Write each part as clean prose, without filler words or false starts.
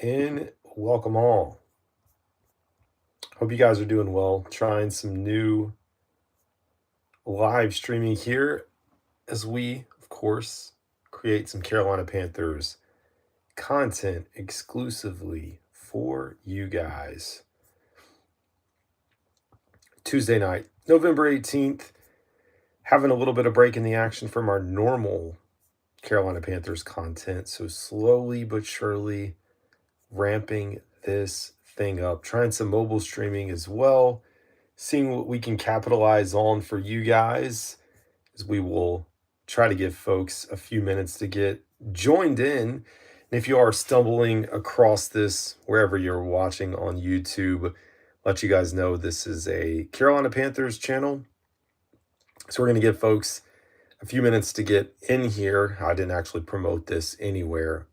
and welcome all. Hope you guys are doing well. Trying some new live streaming here as we, of course, create some Carolina Panthers content exclusively for you guys. Tuesday night, November 18th, having a little bit of break in the action from our normal Carolina Panthers content. So slowly but surely ramping this thing up, trying some mobile streaming as well, seeing what we can capitalize on for you guys as we will try to give folks a few minutes to get joined in. And if you are stumbling across this wherever you're watching on YouTube, let you guys know this is a Carolina Panthers channel. So we're going to give folks a few minutes to get in here. I didn't actually promote this anywhere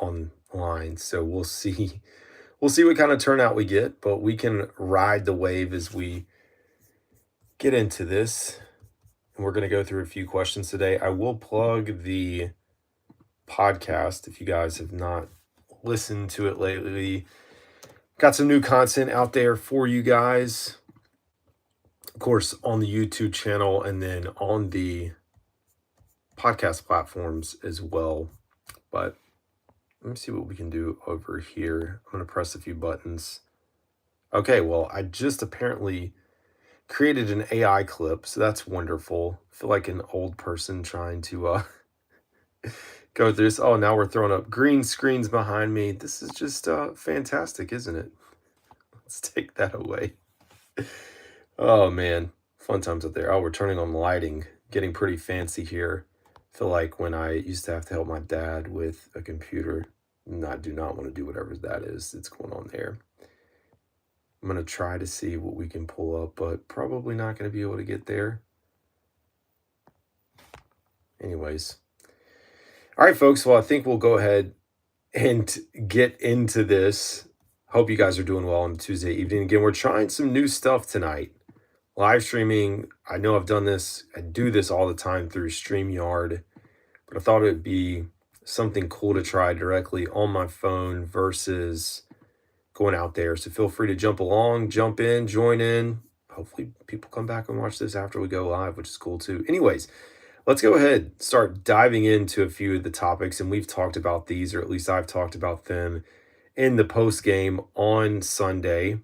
online, so we'll see what kind of turnout we get, but we can ride the wave as we get into this. And we're going to go through a few questions today. I will plug the podcast if you guys have not listened to it lately. Got some new content out there for you guys, of course, on the YouTube channel and then on the podcast platforms as well. But let me see what we can do over here. I'm going to press a few buttons. Okay, well, I just apparently created an AI clip, so that's wonderful. I feel like an old person trying to go through this. Oh, now we're throwing up green screens behind me. This is just fantastic, isn't it? Let's take that away. Oh, man. Fun times out there. Oh, we're turning on lighting. Getting pretty fancy here. I feel like when I used to have to help my dad with a computer, I do not want to do whatever that is that's going on there. I'm going to try to see what we can pull up, but probably not going to be able to get there. Anyways. All right, folks. Well, I think we'll go ahead and get into this. Hope you guys are doing well on Tuesday evening. Again, we're trying some new stuff tonight. Live streaming. I know I've done this. I do this all the time through StreamYard, but I thought it would be something cool to try directly on my phone versus going out there. So feel free to jump along, jump in, join in. Hopefully people come back and watch this after we go live, which is cool too. Anyways, let's go ahead, start diving into a few of the topics. And we've talked about these, or at least I've talked about them in the post game on Sunday.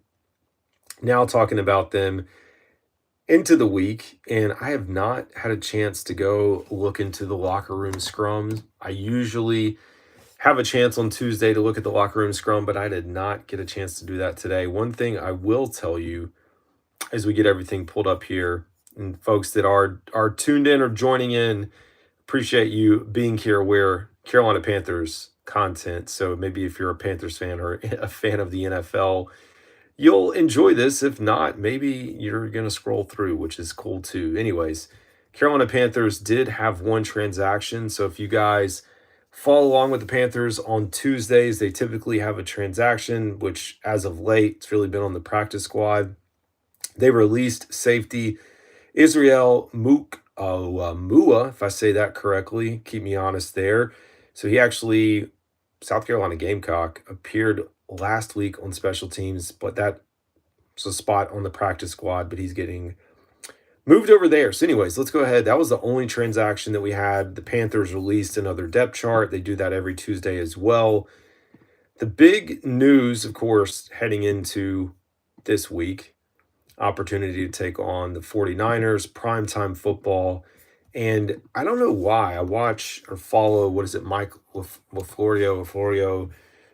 Now talking about them into the week, and I have not had a chance to go look into the locker room scrums. I usually have a chance on Tuesday to look at the locker room scrum, but I did not get a chance to do that today. One thing I will tell you as we get everything pulled up here, and folks that are tuned in or joining in, appreciate you being here. We're Carolina Panthers content, so maybe if you're a Panthers fan or a fan of the NFL, you'll enjoy this. If not, maybe you're going to scroll through, which is cool too. Anyways, Carolina Panthers did have one transaction. So if you guys follow along with the Panthers on Tuesdays, they typically have a transaction, which as of late, it's really been on the practice squad. They released safety Israel Mua, if I say that correctly. Keep me honest there. So he actually, South Carolina Gamecock, appeared last week on special teams, but that was a spot on the practice squad, but he's getting moved over there. So anyways, let's go ahead. That was the only transaction that we had. The Panthers released another depth chart. They do that every Tuesday as well. The big news, of course, heading into this week, opportunity to take on the 49ers, primetime football. And I don't know why. I watch or follow, Mike LaFlorio,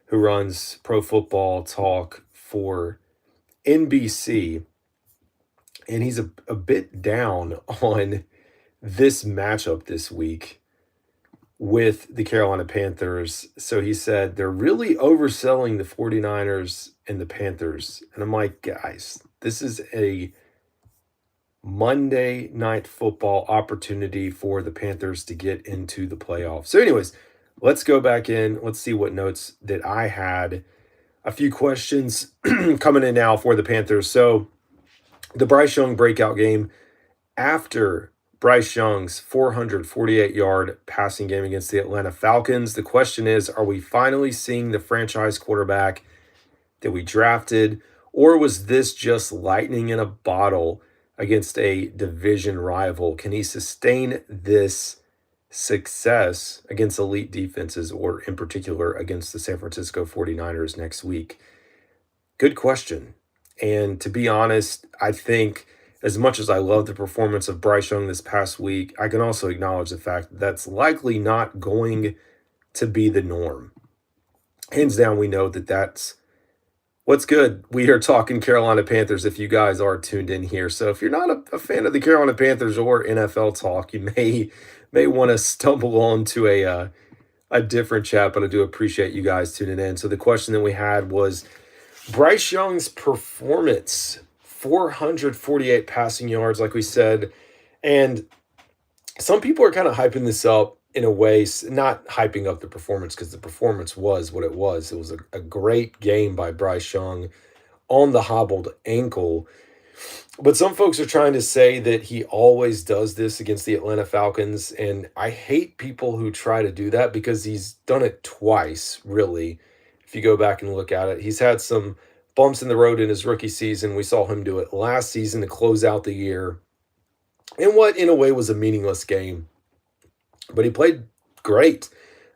who runs Pro Football Talk for NBC. And he's a bit down on this matchup this week with the Carolina Panthers. So he said they're really overselling the 49ers and the Panthers. And I'm like, guys, this is a Monday Night Football opportunity for the Panthers to get into the playoffs. So anyways, let's go back in. Let's see what notes that I had. A few questions coming in now for the Panthers. So the Bryce Young breakout game after Bryce Young's 448-yard passing game against the Atlanta Falcons. The question is, are we finally seeing the franchise quarterback that we drafted, or was this just lightning in a bottle against a division rival? Can he sustain this success against elite defenses, or in particular against the San Francisco 49ers next week? Good question. And to be honest, I think as much as I love the performance of Bryce Young this past week, I can also acknowledge the fact that that's likely not going to be the norm. Hands down, we know that that's what's good. We are talking Carolina Panthers if you guys are tuned in here. So if you're not a fan of the Carolina Panthers or NFL talk, you may want to stumble onto a different chat, but I do appreciate you guys tuning in. So the question that we had was Bryce Young's performance, 448 passing yards, like we said. And some people are kind of hyping this up in a way, not hyping up the performance because the performance was what it was. It was a great game by Bryce Young on the hobbled ankle. But some folks are trying to say that he always does this against the Atlanta Falcons. And I hate people who try to do that because he's done it twice, really. If you go back and look at it, he's had some bumps in the road in his rookie season. We saw him do it last season to close out the year in what, in a way, was a meaningless game. But he played great.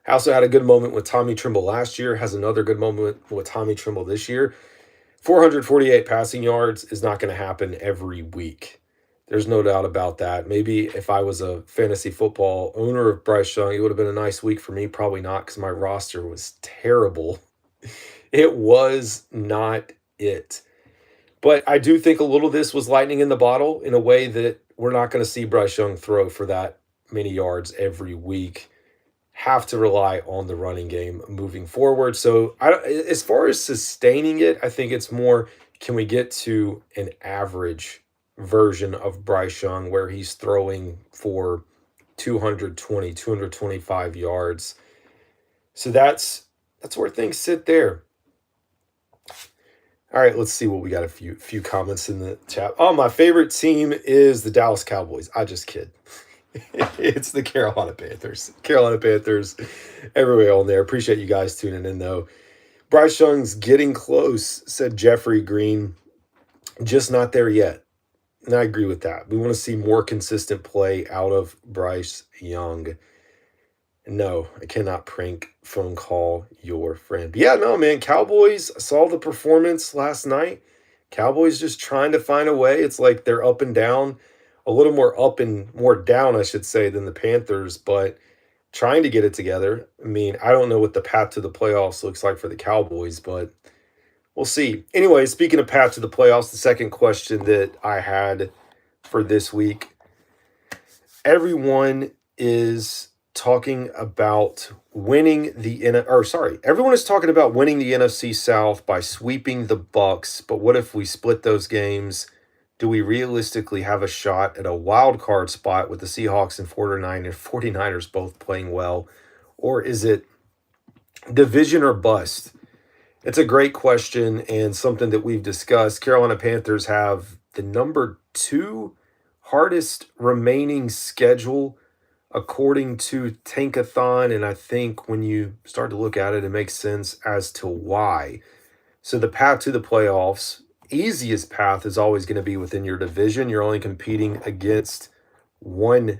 Also had a good moment with Tommy Tremble last year, has another good moment with Tommy Tremble this year. 448 passing yards is not going to happen every week. There's no doubt about that. Maybe if I was a fantasy football owner of Bryce Young, it would have been a nice week for me. Probably not, because my roster was terrible. It was not it. But I do think a little of this was lightning in the bottle in a way that we're not going to see Bryce Young throw for that many yards every week. Have to rely on the running game moving forward. So as far as sustaining it, I think it's more, can we get to an average version of Bryce Young where he's throwing for 220, 225 yards. So that's where things sit there. All right, let's see what we got. A few comments in the chat. Oh, my favorite team is the Dallas Cowboys. I just kid. It's the Carolina Panthers. Carolina Panthers everywhere on there. Appreciate you guys tuning in, though. Bryce Young's getting close, said Jeffrey Green. Just not there yet. And I agree with that. We want to see more consistent play out of Bryce Young. No, I cannot prank phone call your friend. But yeah, no, man. Cowboys, saw the performance last night. Cowboys just trying to find a way. It's like they're up and down. A little more up and more down, I should say, than the Panthers, but trying to get it together. I mean, I don't know what the path to the playoffs looks like for the Cowboys, but we'll see. Anyway, speaking of path to the playoffs, the second question that I had for this week, everyone is talking about winning everyone is talking about winning the NFC South by sweeping the Bucs, but what if we split those games? Do we realistically have a shot at a wild card spot with the Seahawks and 49ers both playing well? Or is it division or bust? It's a great question and something that we've discussed. Carolina Panthers have the number 2 hardest remaining schedule according to Tankathon, and I think when you start to look at it, it makes sense as to why. So the path to the playoffs, easiest path is always going to be within your division. You're only competing against one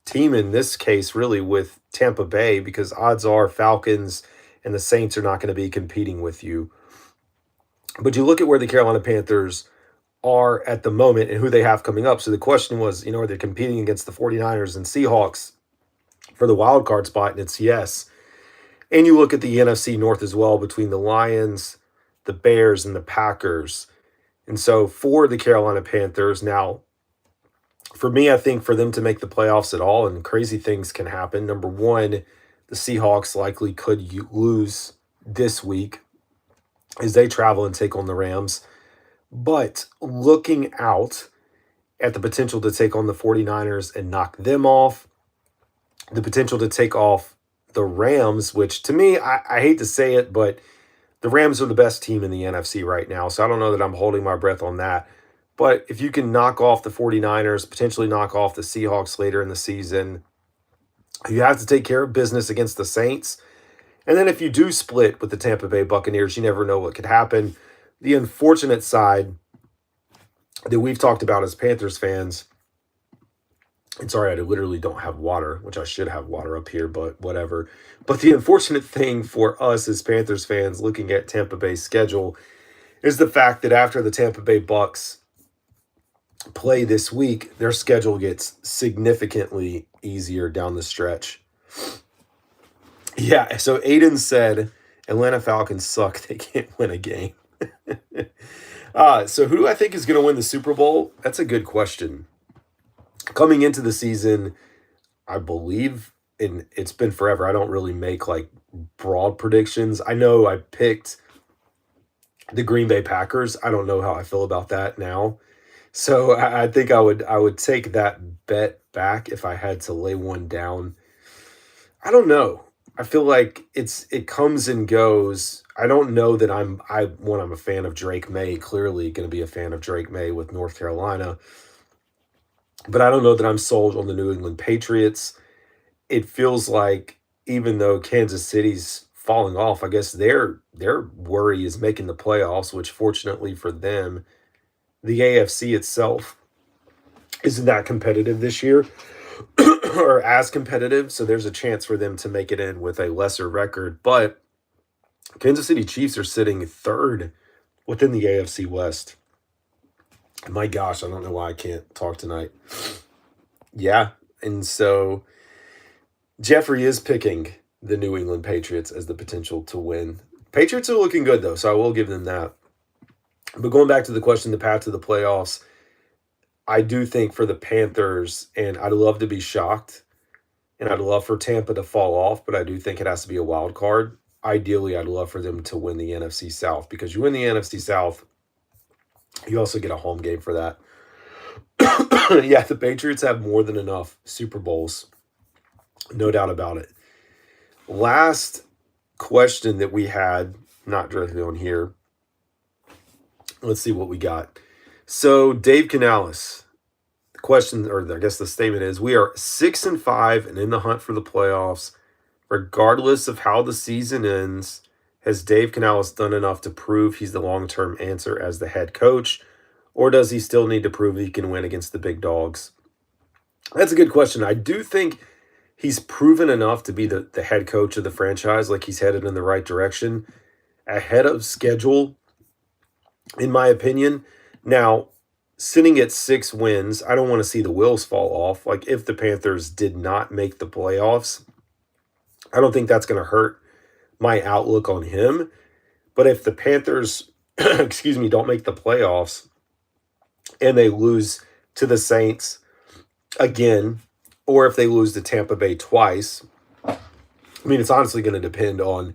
team in this case, really, with Tampa Bay, because odds are Falcons and the Saints are not going to be competing with you. But you look at where the Carolina Panthers are at the moment and who they have coming up. So the question was, are they competing against the 49ers and Seahawks for the wild card spot? And it's yes. And you look at the NFC North as well, between the Lions, the Bears, and the Packers. And so for the Carolina Panthers, now, for me, I think for them to make the playoffs at all, and crazy things can happen. Number one, the Seahawks likely could lose this week as they travel and take on the Rams. But looking out at the potential to take on the 49ers and knock them off, the potential to take off the Rams, which to me, I hate to say it, but the Rams are the best team in the NFC right now. So I don't know that I'm holding my breath on that. But if you can knock off the 49ers, potentially knock off the Seahawks later in the season, you have to take care of business against the Saints. And then if you do split with the Tampa Bay Buccaneers, you never know what could happen. The unfortunate side that we've talked about as Panthers fans, and sorry, I literally don't have water, which I should have water up here, but whatever. But the unfortunate thing for us as Panthers fans looking at Tampa Bay's schedule is the fact that after the Tampa Bay Bucks play this week, their schedule gets significantly easier down the stretch. Yeah, so Aiden said Atlanta Falcons suck. They can't win a game. So who do I think is going to win the Super Bowl? That's a good question. Coming into the season, I believe, and it's been forever, I don't really make like broad predictions. I know I picked the Green Bay Packers. I don't know how I feel about that now. So I think I would take that bet back if I had to lay one down. I don't know. I feel like it comes and goes. I don't know that I'm a fan of Drake May, clearly going to be a fan of Drake May with North Carolina. But I don't know that I'm sold on the New England Patriots. It feels like even though Kansas City's falling off, I guess their worry is making the playoffs, which fortunately for them, the AFC itself isn't that competitive this year or as competitive. So there's a chance for them to make it in with a lesser record. But Kansas City Chiefs are sitting third within the AFC West. My gosh, I don't know why I can't talk tonight. Yeah, and so Jeffrey is picking the New England Patriots as the potential to win. Patriots are looking good, though, so I will give them that. But going back to the question, the path to the playoffs, I do think for the Panthers, and I'd love to be shocked, and I'd love for Tampa to fall off, but I do think it has to be a wild card. Ideally, I'd love for them to win the NFC South, because you win the NFC South, you also get a home game for that. Yeah, the Patriots have more than enough Super Bowls. No doubt about it. Last question that we had, not directly on here. Let's see what we got. So Dave Canales, the question, or I guess the statement is, we are 6-5 and in the hunt for the playoffs. Regardless of how the season ends, has Dave Canales done enough to prove he's the long-term answer as the head coach, or does he still need to prove he can win against the big dogs? That's a good question. I do think he's proven enough to be the head coach of the franchise, like he's headed in the right direction, ahead of schedule, in my opinion. Now, sitting at 6 wins, I don't want to see the wheels fall off. Like, if the Panthers did not make the playoffs, I don't think that's going to hurt my outlook on him. But if the Panthers, don't make the playoffs and they lose to the Saints again, or if they lose to Tampa Bay twice, I mean, it's honestly going to depend on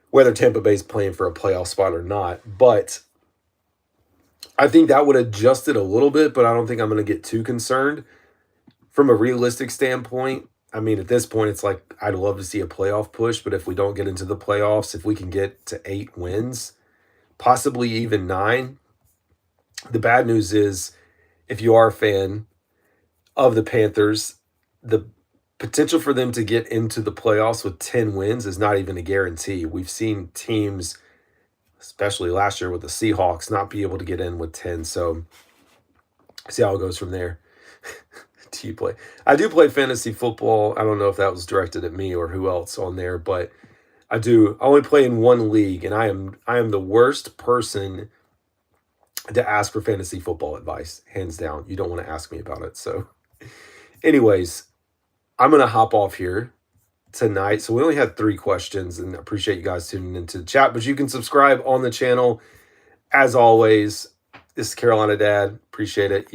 whether Tampa Bay's playing for a playoff spot or not. But I think that would adjust it a little bit, but I don't think I'm going to get too concerned. From a realistic standpoint, I mean, at this point, it's like I'd love to see a playoff push, but if we don't get into the playoffs, if we can get to 8 wins, possibly even 9, the bad news is if you are a fan of the Panthers, the potential for them to get into the playoffs with 10 wins is not even a guarantee. We've seen teams, especially last year with the Seahawks, not be able to get in with 10. So see how it goes from there. Do you play? I do play fantasy football. I don't know if that was directed at me or who else on there, but I do. I only play in one league, and I am the worst person to ask for fantasy football advice, hands down. You don't want to ask me about it. So anyways, I'm going to hop off here tonight. So we only had 3 questions, and I appreciate you guys tuning into the chat, but you can subscribe on the channel. As always, this is Carolina Dad. Appreciate it.